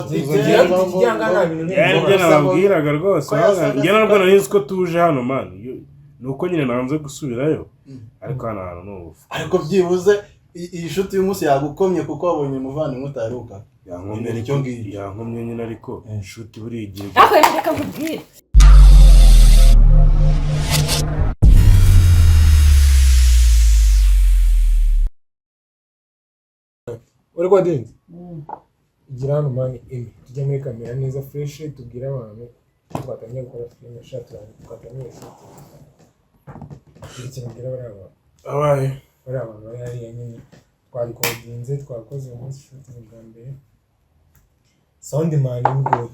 Njye nababwiraga rwose njye nabwo narizi ko tuje hano man nuko nyine nanze gusubirayo ariko hano hantu n'ubufu ariko byibuze iyi shuti y'umunsi yagukomye kuko wabonye umuvandimwe utaheruka yankomye nyine ariko shuti buri igihe reka nkubwire uri kwa denze igira hano mani emi tujya muri kamera neza fresh tubwire abantu twatangiye gukora filime shatu twatangiye ikintu ngira abaye bari abantu bari hariya nyine twarikodinze twakoze umunsi shooting bwa mbere soundman ngo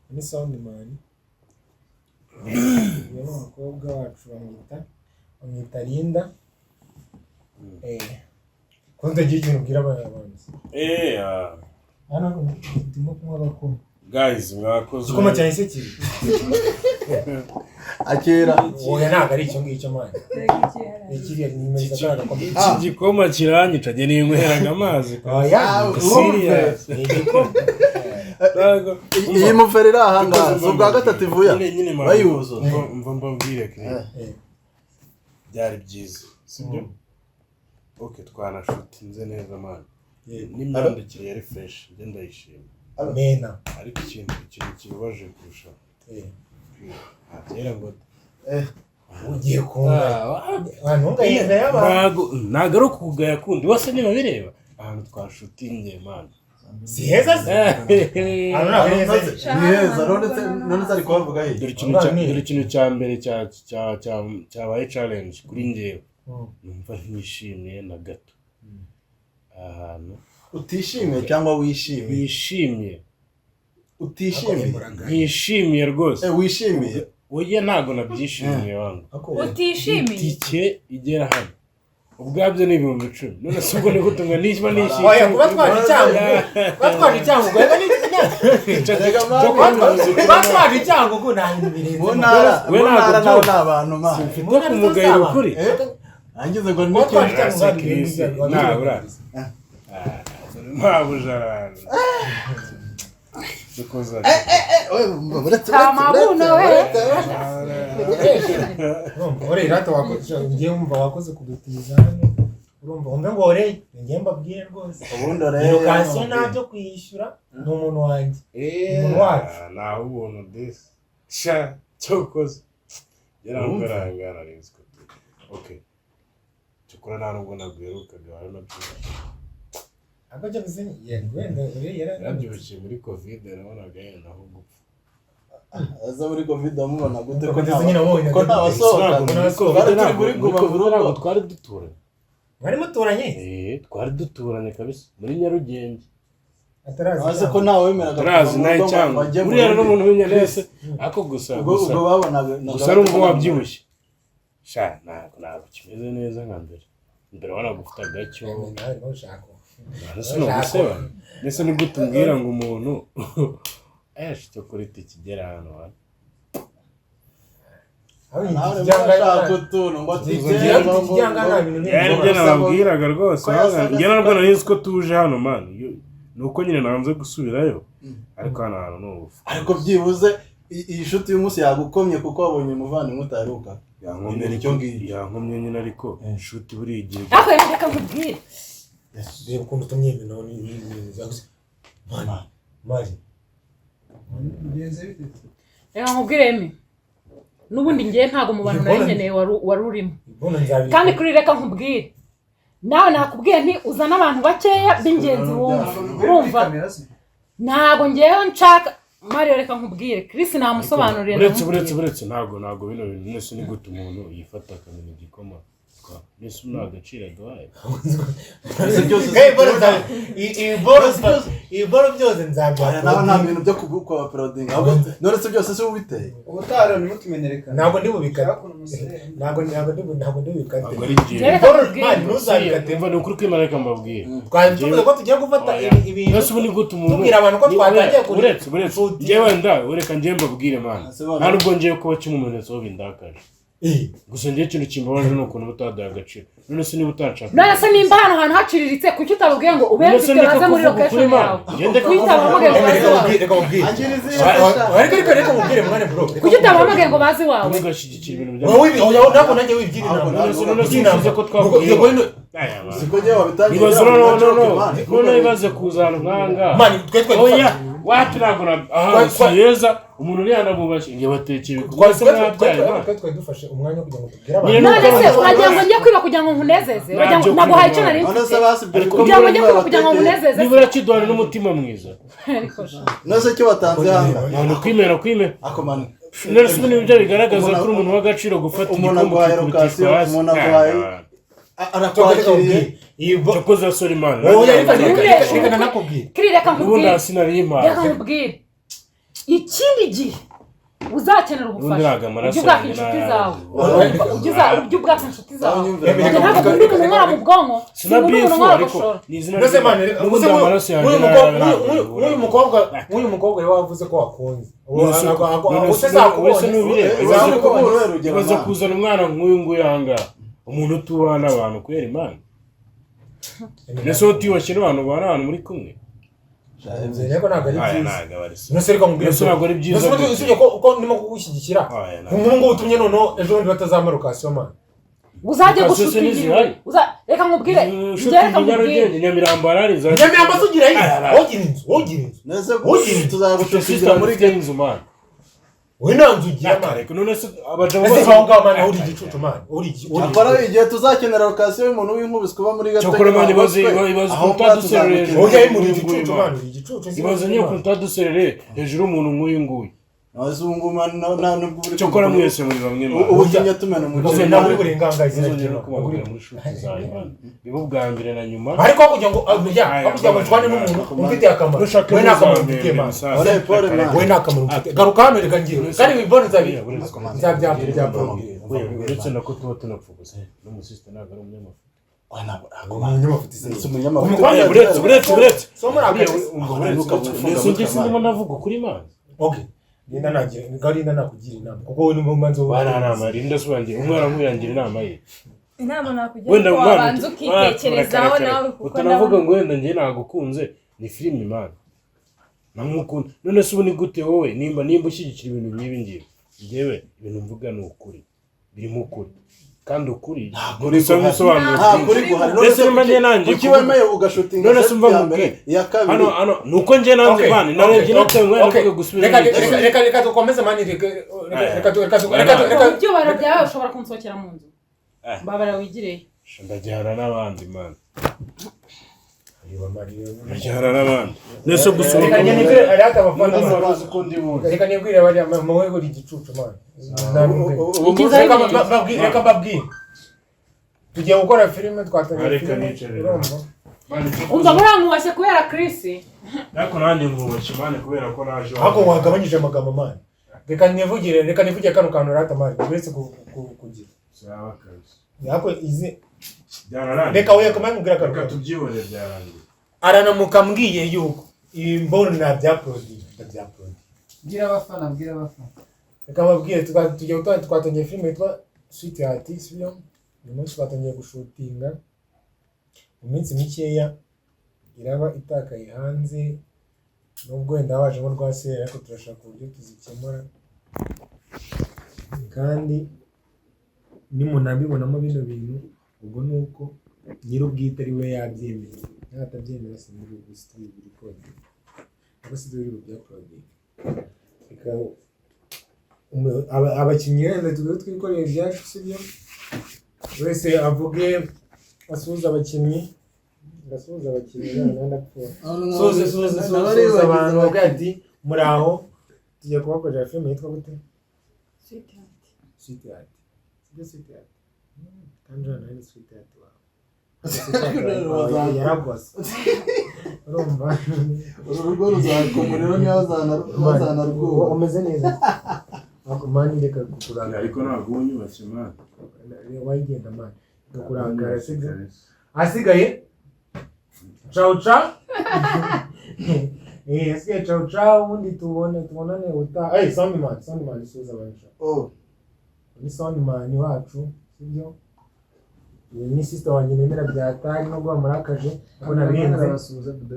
ni soundman ni umukobwa wacu bamwita Linda konta gihe nubwira abantu hano ndimo kumwa bakoma guys mwakoze ukoma cyane se kibi akera oya ntago ari icyo ngicyo mwana ikiriya ni meza cyane ko igikoma kiranyica je ninyweraga amazi oya serious iyi muferera ahanga so bwa gatatu ivuya bayuzo mva mbabwire kire byari byiza sibyo okay twanashutinze neza man n'imyandikire yari fresh nge ndayishima amena ariko ikintu kibabaje kurusha atera ngo ugiye kumva abantu ngayenda y'abantu ntago ari ukugaya kundi bose niba bireba ahantu twashutinge man si heza se heza none ari kuvuga he dore ikintu cya mbere cyabaye challenge kuri njyewe numva ntishimiye na gato ahantu utishimiye cyangwa wishimiye utishimiye ntishimiye rwose wishimiye oya ntago nabyishimiye wangu utishimiye itike igera hano ubwabyo ni 10,000 none se ubwo nigutunga nishywa oya kuba twaje icyango gwega ni kuba twaje icyango ngo nta bintu birenze munara nawe n'abantu ma mfite kumugayira ukuri angize ngo ni cyo urazi mabujarana dukoza ore rato wakoze ngiye umva wakoze kudutiza hano urumva umve ngo ore ngiye mbabwire rwose ubundi ore location nabyo kwishyura n'umuntu wanjye umuntu wacu naho ubuntu this sha cyokoze yarangarangara riziko okay cyokora nta nubwo nagwerukaga hano akaje bizenye yenda yarabyibushye muri covid nabonaga yenda aho gupfa aza muri covid amubona gute ko ntabasohoka twari duturanye mwari muturanye twari duturanye kabisa muri Nyarugenge atarazi ko nawe wemeraga atarazi nayo cyangwa buriya n'umuntu w'inyanese ako gusa ubwo babonaga gusa n'ubwo wabyibushye sha ntabwo kimeze neza nka mbere wanagufita gacyo nese ni gute umbwira ngo umuntu cyo kuri tikigera hano njye nababwiraga rwose njye nabwo narizi ko tuje hano man nuko nyine nanze gusubirayo ariko hano hantu n'ubufu ariko byibuze iyi shuti y'umunsi yagukomye kuko wabonye umuvandimwe utaheruka yankomye nyine ariko shuti buri igihe reka nkubwire reba ukuntu utumye ibintu zaguze mari reka nkubwire emi n'ubundi ngiye ntago mu bantu narengeneye wari urimo kandi kuri reka nkubwire nawe nakubwiye nti uzana abantu bakeya b'ingenzi wumva ntago ngiyeho nshaka Mario reka nkubwire Chris namusobanurira buretse ntago bino bintu nese ni gute umuntu yifata akamenya igikoma nese unagacira duhaye iboro byose nzabyara nta bintu byo kugukwa prodding none se byose se ubiteye ubutaro ni mutumenereka ntabwo ndi bubikata ntabwo ndi bubikata ntuzabikate mva ni ukuri kwimareka mbabwire twavuze ko tugiye gufata ibintu nese ubu ni gute umuntu tubwira abantu ko twatangiye buretse njyewe nda ureka njye mbabwire mana nta nubwo ngiye kuba kimumenetso bindakaje gusa ngiye ikintu kimbabaje ni ukuntu mutadaye agaciro none se niba utashaka none se nimba hano hantu haciriritse kuki utababwiye ngo ubenzike baze muri location yawe kuki utababwiye ngo baze wawe reka mubwire mwana bro kuki utababwiye ngo baze wawe ntugashyigikire ibintu bya wowe nako nanjye wibyira none ko twabwiye siko je wabitangiye ibibazo none bibaze kuzana nkanga mani twe oya waturagura aha siyeza umuntu uri yanabubashye ngiye batekeye twase twe dufashe umwanya kugira ngo tubwire abantu none se uragira ngo njye kwiba kugira ngo nkunezeze uragira ngo naguhaye icyo nari mfite kugira ngo njye kwiba kugira ngo nkunezeze nibura kidwara n'umutima mwiza nose cyo watanze hanga none kwime akomana none se n'ibyo bigaragaza ko umuntu w'agaciro gufata igikombe cy'ukutitwa hasi umuntu agwaye arakwakiriye cyokoza Solimani reka nakubwire reka ubundi hasi nari imana reka nkubwire ikindi gihe uzakenera ubufasha ujye ubwaka inshuti zawe ujye ubwaka inshuti zawe ntabwo undi muntu umara mu bwonko sinabifu ariko ni izina n'ubundi amaraso yanjye nk'uyu mukobwa rero wavuze ko wakunze wese n'ubire ibaze kuzana umwana nk'uyu nguyu ahangaha umuntu utubana abantu kubera imana nese utiyubashye n'abantu bana ahantu muri kumwe rero ntabwo ari byiza nose reka mubwire ntabwo ari byiza usibye ko ndimo kugushyigikira nk'ubu utumye noneho ejo bundi batazamara ukasiyo mani uzajya gushutingira reka nkubwire reka mubwire Nyamirambo arariza Nyamirambo sugira wogira inzu tuzagushutingira muri inzu man we nanzu ugira mani none se abajabo bose baho mani uri igicucu mani akora igihe tuzakenera lokasiyo y'umuntu w'inkubisi kuba muri gato cyokora mani ibaze utaduserere oya muri igicucu mani uri igicucu ibaze niyo utaduserere hejuru umuntu nk'uyu nguyu azungu mani nta nubwo uri cyokora mwese muri bamwe ubuginya tumena muri bose nta muri burengangaza no kubagura muri shuti zawe man bibo bwa mbere na nyuma ariko kugira ngo kugira ngo twane n'umuntu ufite akamaro we nta kamaro ufite mani we nta kamaro ufite garuka hano reka ngiye kandi wibone nzabyapfa uretse nako tuba tunapfuguze n'umusiste ntabwo ari uretse ndimo navuga kuri mana Linda nakugira inama kuko we n'umumanzi wo banama Linda subangiye umwana muyangira inama ye inama nakugira ko wabanza ukitekerezaho nawe kuko navuga ngo wenda ngiye nagukunze ni film imana namukunda none se ubu ni gute wowe nimba ushyigikira ibintu nk'ibi ngibi ngewe ibintu mvuga ni ukuri birimo ukuri kandi ukuri ndetse nimba nanjye kuki wemeye ugashutinga none se umva mbwe hano nuko nje nanjye mani narebye natewe navuga gusubira reka dukomeze mani reka ibyo barabyawe ushobora kunsohokera mu nzu mbabara wigireye ndajyana n'abandi mani ndajyana n'abandi nese gusubira reka nibwire bariya mawe uri igicucu mani reka mbabwire tugiye gukora filime twatangiye filime umva murankuwashye kubera Chris ariko nanjye nkubashye mani kubera ko naje ahubwo wagabanyije amagambo mani reka nivugire kano kantu rata mani uretse kugira sawa kabisa yako izi byararangiye reka we komanye mubwira kano reka tubyibone byararangiye aranamuka mbwiye yuko imboni na bya produit bwira abafana reka babwire twatangiye filime yitwa Sweet Heart sibyo uyu munsi twatangiye gushutinga mu minsi mikeya iraba itakaye hanze nubwo wenda wajemo rwasera ariko turashaka uburyo tuzikemura kandi nimunabibonamo bino bintu ubwo nuko nyir'ubwite ari we yabyemeye natabyemera simuri gusitiri record abo sidiri bya product abakinnyi wenda tugiye twikoreye ibyacu sibyo wese avuge asuhuza abakinnyi ndasuhuza abakinnyi ndapfuye suhuza abantu bavuga ati muri aho tugiye kubakorera filime yitwa gute Sweet Heart kandi hano ni Sweet Heart wawe yaragwase urumva urugo ruzakomuriro niyo bazanarwuba umeze neza mani reka kukurangara ariko ntabwo unyubashye mani wayigenda mani kurangara asigaye ciao asigaye ciao ubundi tubonane uta sound man isuza abantu ni soundman wacu sibyo ni sister wanjye nemera byatari no guha murakaje abona birenze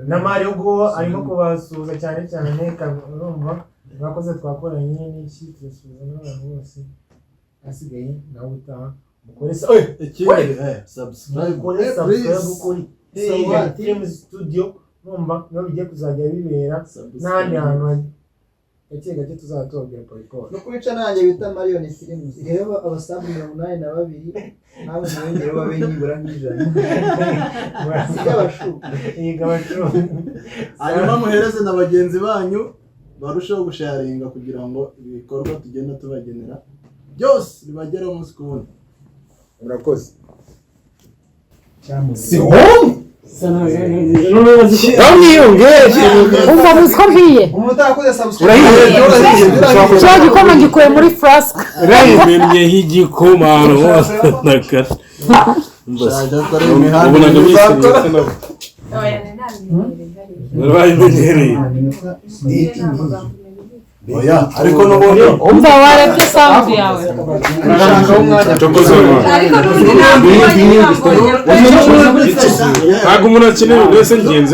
na Mario go arimo kubasuza cyane urumva mwakoze twakoranye n'iki turasuza n'abantu bose asigaye nawe utaha mukore subscribe kuri Team Studio numva no bigiye kuzajya bibera n'ahandi hantu gake tuzatubwira poliporo no kubica nanjye bita Marion Films rero abasabu 82 nawe mwongere babe nibura nk'ijana hanyuma muhereze na bagenzi banyu barushaho gusharinga kugira ngo ibikorwa tugenda tubagenera byose bibageraho umunsi ku wundi. Murakoze. Si wowe umva muskoviye umutakoze subscribe cyo gikoma gikuye muri flask urayimennye h'igikoma nakara Shaje kore imihanda ubunaga byisindetse nabo urayimennye oya ariko n'ubundi umva wareke sound yawe ntabwo umuntu akeneye wese ngenzi